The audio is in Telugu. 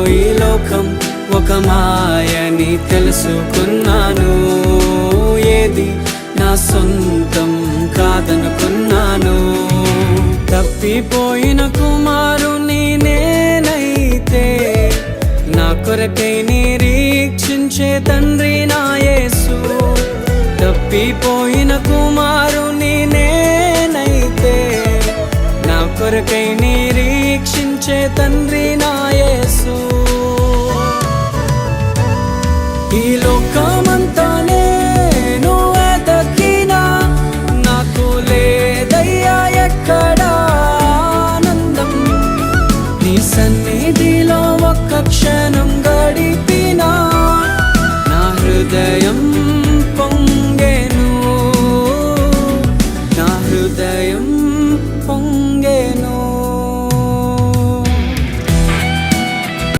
ఈ లోకం ఒక మాయని తెలుసుకున్నాను. ఏది నా సొంతం కాదనుకున్నాను. తప్పిపోయిన కుమారుని నేనైతే నా కొరకై నిరీక్షించే తండ్రి నా యేసు. తప్పిపోయిన కుమారుని నేనైతే నా కొరకై నిరీక్షించే తండ్రి నా యేసు. ఈ లోకమంతా నేను వెతకినా నాకు లేదయ్యా ఎక్కడా ఆనందం. నీ సన్నిధిలో ఒక్క క్షణం